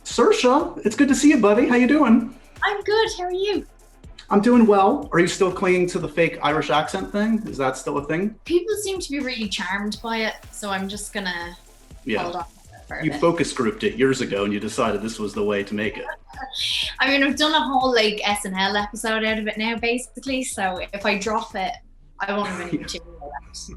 Saoirse, it's good to see you, buddy. How you doing? I'm good. How are you? I'm doing well. Are you still clinging to the fake Irish accent thing? Is that still a thing? People seem to be really charmed by it, so I'm just gonna hold Yeah. on for a You bit. focus grouped it years ago and you decided this was the way to make it. I mean, I've done a whole SNL episode out of it now, basically. So if I drop it, I won't have any material left.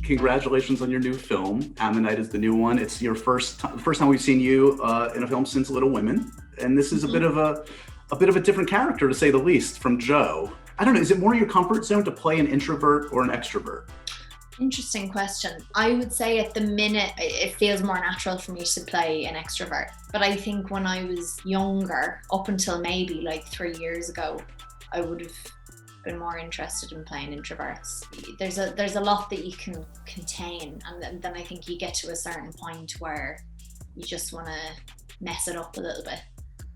Congratulations on your new film. Ammonite is the new one. It's your first time we've seen you in a film since Little Women, and this is a bit of a different character, to say the least, from Joe. I don't know. Is it more your comfort zone to play an introvert or an extrovert? Interesting question. I would say at the minute it feels more natural for me to play an extrovert. But I think when I was younger, up until maybe 3 years ago, I would have been more interested in playing introverts. There's a lot that you can contain, and then I think you get to a certain point where you just want to mess it up a little bit.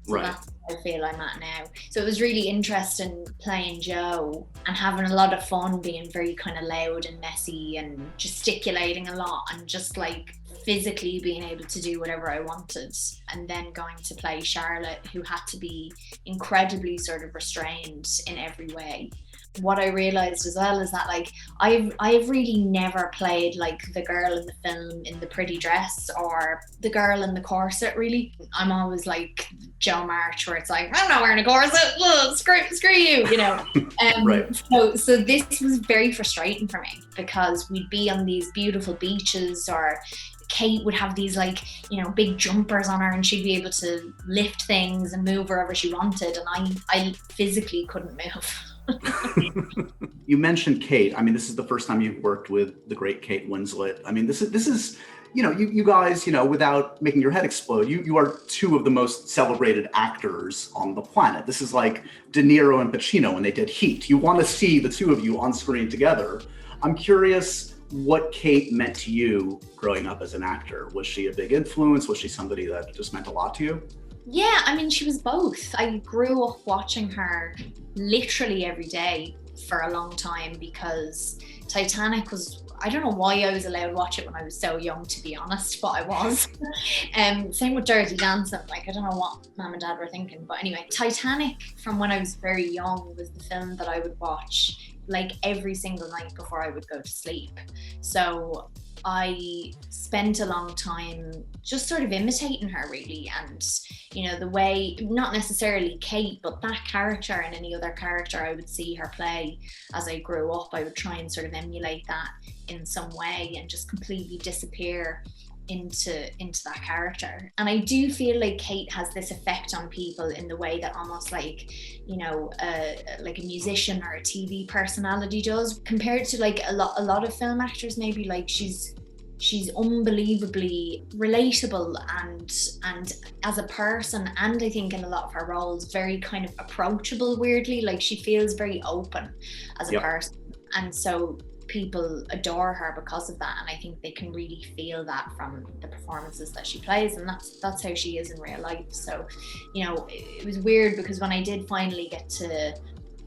So Right. that's where I feel I'm at now. So it was really interesting playing Joe and having a lot of fun being very kind of loud and messy and gesticulating a lot and just physically being able to do whatever I wanted. And then going to play Charlotte, who had to be incredibly sort of restrained in every way. What I realized as well is that I've really never played the girl in the film in the pretty dress or the girl in the corset. Really, I'm always like Joe March, where it's I'm not wearing a corset. Ugh, screw you, you know. Right. So this was very frustrating for me because we'd be on these beautiful beaches, or Kate would have these big jumpers on her and she'd be able to lift things and move wherever she wanted, and I physically couldn't move. You mentioned Kate. I mean, this is the first time you've worked with the great Kate Winslet. I mean, this is you guys, without making your head explode, you are two of the most celebrated actors on the planet. This is like De Niro and Pacino when they did Heat. You want to see the two of you on screen together. I'm curious what Kate meant to you growing up as an actor. Was she a big influence? Was she somebody that just meant a lot to you? Yeah, I mean, she was both. I grew up watching her literally every day for a long time because Titanic was, I don't know why I was allowed to watch it when I was so young, to be honest, but I was. Same with Dirty Dancing. I don't know what mom and dad were thinking. But anyway, Titanic, from when I was very young, was the film that I would watch every single night before I would go to sleep. So I spent a long time just sort of imitating her, really, and the way, not necessarily Kate, but that character and any other character I would see her play as I grew up, I would try and sort of emulate that in some way and just completely disappear into that character. And I do feel like Kate has this effect on people in the way that almost a musician or a TV personality does, compared to a lot of film actors. Maybe she's unbelievably relatable and as a person, and I think in a lot of her roles very kind of approachable, weirdly. She feels very open as a person, and so people adore her because of that, and I think they can really feel that from the performances that she plays, and that's how she is in real life. So it was weird because when I did finally get to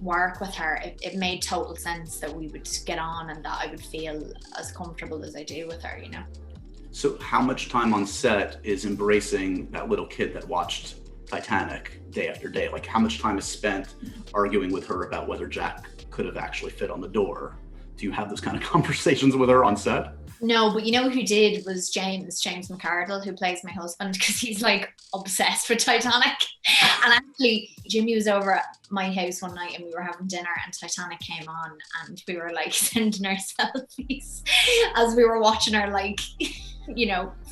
work with her, it made total sense that we would get on and that I would feel as comfortable as I do with her. So how much time on set is embracing that little kid that watched Titanic day after day? How much time is spent arguing with her about whether Jack could have actually fit on the door? Do you have those kind of conversations with her on set? No, but who did was James McArdle, who plays my husband, because he's obsessed with Titanic. And actually, Jimmy was over at my house one night and we were having dinner and Titanic came on and we were sending our selfies as we were watching her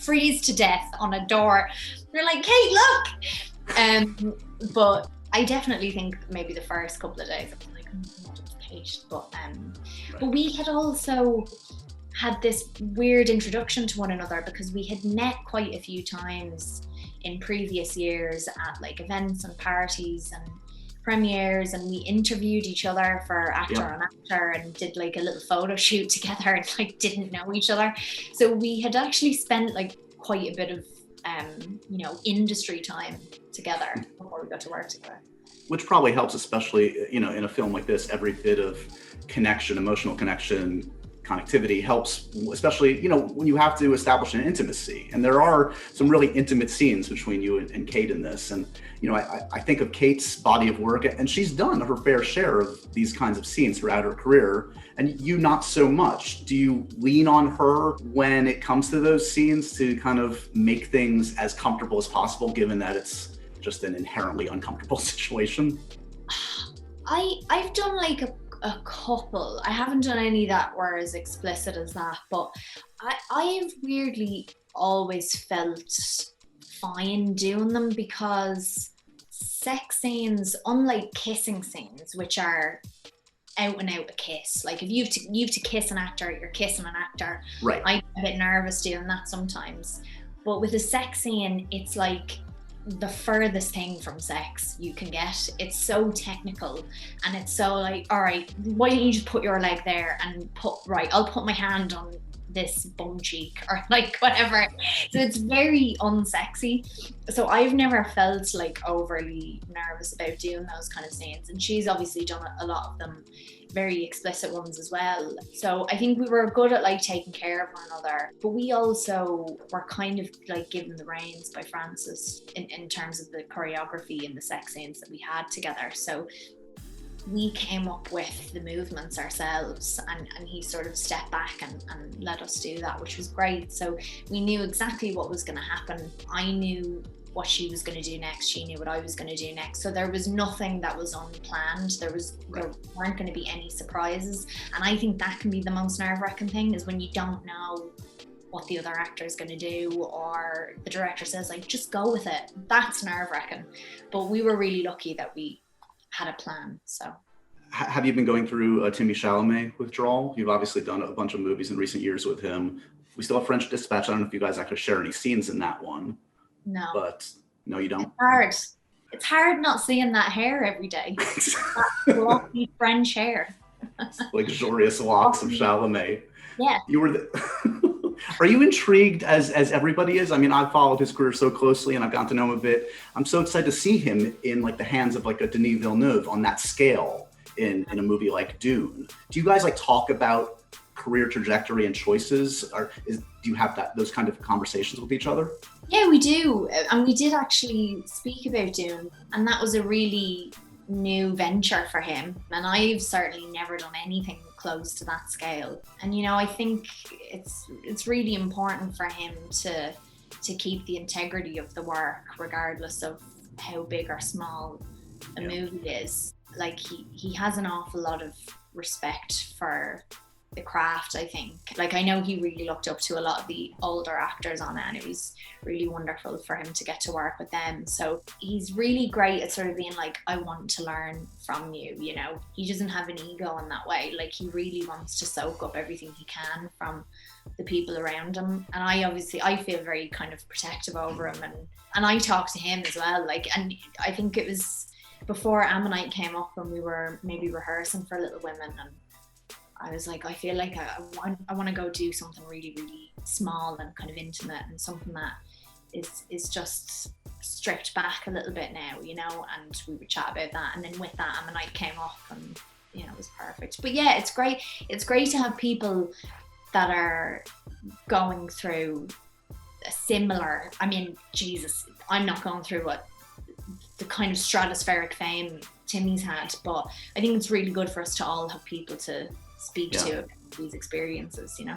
freeze to death on a door. We were like, Kate, look! But I definitely think maybe the first couple of days I was like, oh, not it's Kate. But we had also had this weird introduction to one another because we had met quite a few times in previous years at events and parties and premieres, and we interviewed each other for actor on actor and did a little photo shoot together and didn't know each other. So we had actually spent quite a bit of industry time together before we got to work together. Which probably helps, especially in a film like this. Every bit of connection, emotional connection, connectivity helps, especially, you know, when you have to establish an intimacy. And there are some really intimate scenes between you and Kate in this. And, you know, I think of Kate's body of work, and she's done her fair share of these kinds of scenes throughout her career, and you not so much. Do you lean on her when it comes to those scenes to kind of make things as comfortable as possible, given that it's just an inherently uncomfortable situation? I've done like a couple. I haven't done any that were as explicit as that, but I've weirdly always felt fine doing them, because sex scenes, unlike kissing scenes, which are out and out a kiss, like if you have to kiss an actor, you're kissing an actor. Right. I'm a bit nervous doing that sometimes. But with a sex scene, it's like the furthest thing from sex you can get. It's so technical, and it's so like, all right, why don't you just put your leg there and I'll put my hand on this bum cheek, or like whatever. So it's very unsexy. So I've never felt like overly nervous about doing those kind of scenes, and she's obviously done a lot of them, very explicit ones as well. So I think we were good at like taking care of one another, but we also were kind of like given the reins by Francis in terms of the choreography and the sex scenes that we had together. So we came up with the movements ourselves, and he sort of stepped back and let us do that, which was great. So we knew exactly what was going to happen. I knew what she was going to do next, she knew what I was going to do next. So there was nothing that was unplanned. There weren't going to be any surprises. And I think that can be the most nerve-wracking thing, is when you don't know what the other actor is going to do, or the director says like, just go with it. That's nerve-wracking. But we were really lucky that we had a plan. So have you been going through Timothée Chalamet withdrawal? You've obviously done a bunch of movies in recent years with him. We still have French Dispatch. I don't know if you guys actually share any scenes in that one. No. But no, you don't? It's hard not seeing that hair every day. That fluffy French hair. Luxurious locks of Chalamet. Yeah. You were Are you intrigued as everybody is? I mean, I've followed his career so closely, and I've gotten to know him a bit. I'm so excited to see him in like the hands of like a Denis Villeneuve on that scale in a movie like Dune. Do you guys like talk about career trajectory and choices, or do you have those kind of conversations with each other? Yeah, we do. And we did actually speak about Dune, and that was a really new venture for him. And I've certainly never done anything close to that scale. And, you know, I think it's really important for him to keep the integrity of the work, regardless of how big or small a movie is. Like he has an awful lot of respect for the craft, I think. Like, I know he really looked up to a lot of the older actors on it, and it was really wonderful for him to get to work with them. So he's really great at sort of being like, I want to learn from you, you know. He doesn't have an ego in that way. Like, he really wants to soak up everything he can from the people around him. And I feel very kind of protective over him, and I talk to him as well. Like, and I think it was before Ammonite came up, and we were maybe rehearsing for Little Women, and I was like, I feel like I want to go do something really, really small and kind of intimate, and something that is just stripped back a little bit now, you know. And we would chat about that, and then with that, Ammonite came up, and you know, it was perfect. But yeah, it's great. It's great to have people that are going through a similar. I mean, Jesus, I'm not going through what the kind of stratospheric fame Timmy's had, but I think it's really good for us to all have people to speak to these experiences, you know.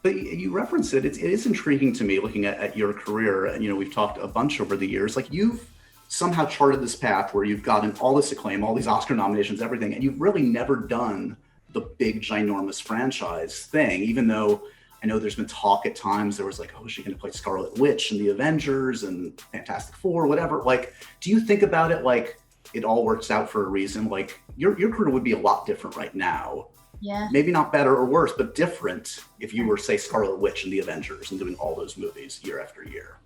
But you reference it. It is intriguing to me looking at your career, and you know, we've talked a bunch over the years. Like, you've somehow charted this path where you've gotten all this acclaim, all these Oscar nominations, everything, and you've really never done the big ginormous franchise thing. Even though I know there's been talk at times, there was like, oh, is she going to play Scarlet Witch in the Avengers and Fantastic Four, whatever. Like, do you think about it like it all works out for a reason? Like, your career would be a lot different right now. Yeah. Maybe not better or worse, but different if you were, say, Scarlet Witch in the Avengers and doing all those movies year after year.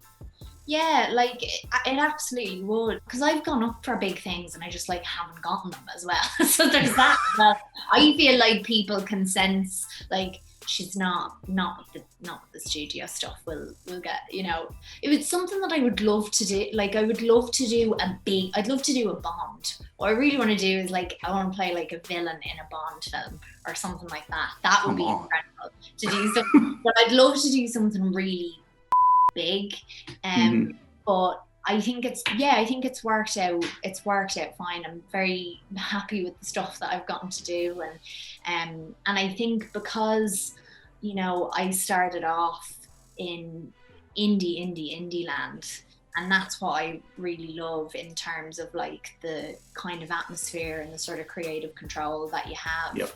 Yeah, like it absolutely would. Because I've gone up for big things and I just like haven't gotten them as well. So there's that. I feel like people can sense like she's not the studio stuff. We'll get, you know, if it's something that I would love to do, like I'd love to do a Bond. What I really want to do is like, I want to play like a villain in a Bond film or something like that. That would be incredible to do something. But I'd love to do something really big. But I think it's worked out. It's worked out fine. I'm very happy with the stuff that I've gotten to do, and I think because, you know, I started off in indie land, and that's what I really love in terms of like the kind of atmosphere and the sort of creative control that you have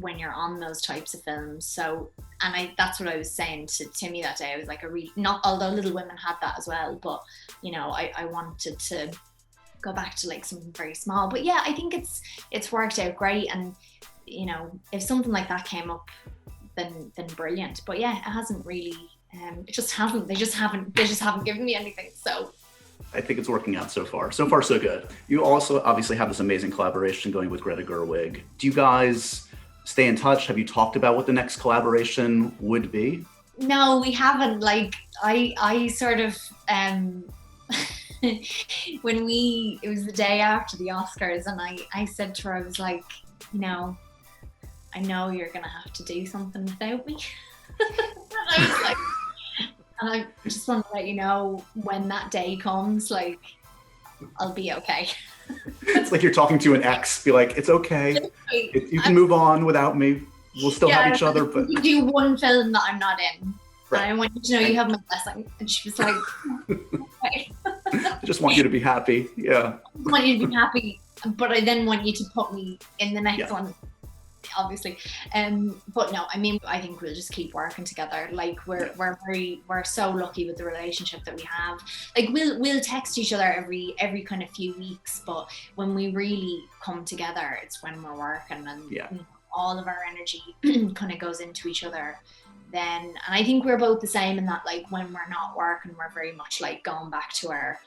when you're on those types of films. So, and that's what I was saying to Timmy that day. I was like, not, although Little Women had that as well, but you know, I wanted to go back to like something very small. But yeah, I think it's worked out great, and you know, if something like that came up, then brilliant. But yeah, it hasn't really. They just haven't given me anything. So I think it's working out so far. So far, so good. You also obviously have this amazing collaboration going with Greta Gerwig. Do you guys stay in touch? Have you talked about what the next collaboration would be? No, we haven't. Like I sort of it was the day after the Oscars, and I said to her, I was like, you know, I know you're gonna have to do something without me. And I was like, and I just want to let you know, when that day comes, like, I'll be okay. It's like you're talking to an ex. Be like, it's okay. You can move on without me. We'll still have each other. But you do one film that I'm not in. Right. And I want you to know you have my blessing. And she was like, okay. I just want you to be happy. Yeah. I want you to be happy, but I then want you to put me in the next one, obviously. But no, I mean, I think we'll just keep working together. Like we're so lucky with the relationship that we have. Like we'll text each other every kind of few weeks, but when we really come together, it's when we're working, and you know, all of our energy kind of goes into each other. Then, and I think we're both the same in that, like, when we're not working, we're very much like going back to our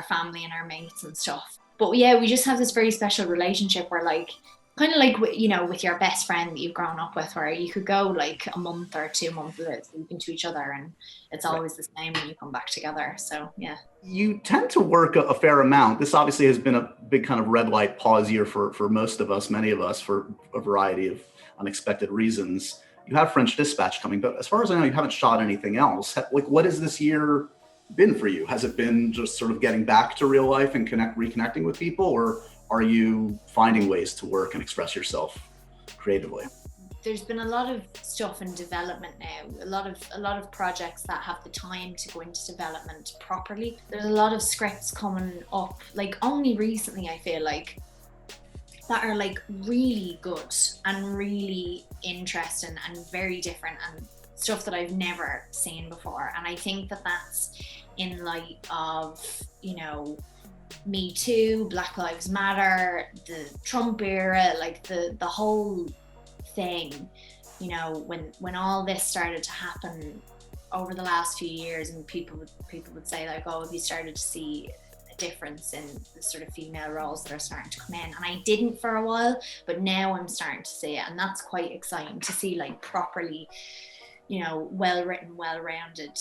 family and our mates and stuff. But yeah, we just have this very special relationship where, like, kind of like, you know, with your best friend that you've grown up with, where you could go like a month or 2 months without speaking to each other, and it's always the same when you come back together. So yeah. You tend to work a fair amount. This obviously has been a big kind of red light pause year for most of us, many of us, for a variety of unexpected reasons. You have French Dispatch coming, but as far as I know, you haven't shot anything else. Like, what has this year been for you? Has it been just sort of getting back to real life and reconnecting with people, or are you finding ways to work and express yourself creatively? There's been a lot of stuff in development now, a lot of projects that have the time to go into development properly. There's a lot of scripts coming up, like only recently, I feel like, that are like really good and really interesting and very different, and stuff that I've never seen before. And I think that that's in light of, you know, Me Too, Black Lives Matter, the Trump era, like the whole thing, you know, when all this started to happen over the last few years, and people would say like, oh, have you started to see a difference in the sort of female roles that are starting to come in? And I didn't for a while, but now I'm starting to see it, and that's quite exciting to see, like, properly, you know, well-written, well-rounded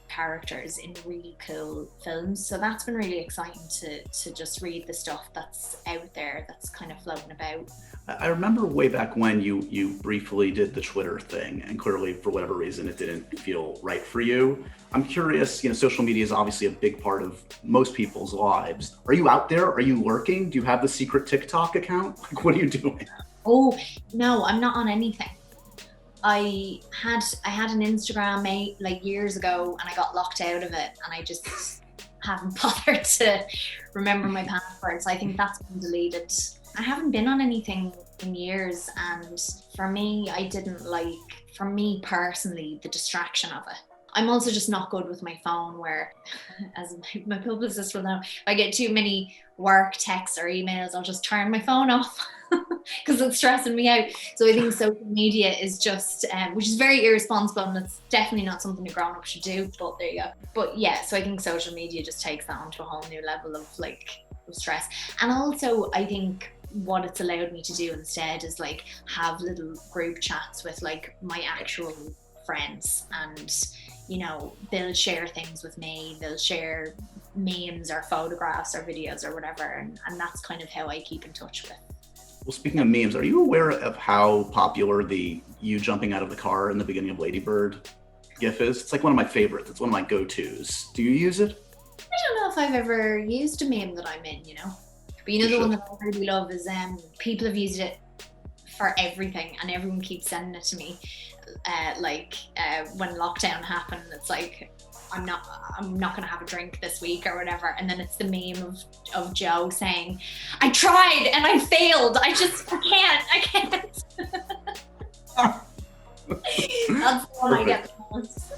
characters in really cool films. So that's been really exciting to just read the stuff that's out there, that's kind of floating about. I remember way back when you briefly did the Twitter thing, and clearly for whatever reason it didn't feel right for you. I'm curious, you know, social media is obviously a big part of most people's lives. Are you out there? Are you lurking? Do you have the secret TikTok account? Like, what are you doing? Oh, no, I'm not on anything. I had an Instagram like years ago, and I got locked out of it, and I just haven't bothered to remember my password. So I think that's been deleted. I haven't been on anything in years, and for me personally, the distraction of it. I'm also just not good with my phone, where, as my publicist will know, if I get too many work texts or emails, I'll just turn my phone off because it's stressing me out. So I think social media is just, which is very irresponsible, and it's definitely not something a grown-up should do, but there you go. But yeah, so I think social media just takes that onto a whole new level of, like, of stress. And also, I think what it's allowed me to do instead is like have little group chats with like my actual friends, and you know, they'll share things with me, they'll share memes or photographs or videos or whatever, and that's kind of how I keep in touch with. Well, speaking of memes, are you aware of how popular the you jumping out of the car in the beginning of Ladybird GIF is? It's like one of my favorites. It's one of my go-tos. Do you use it? I don't know if I've ever used a meme that I'm in, you know. But you know, the one that I really love is people have used it for everything, and everyone keeps sending it to me. When lockdown happened, it's like, I'm not gonna have a drink this week or whatever, and then it's the meme of Joe saying, I tried and I failed, I can't. That's the one I get the most.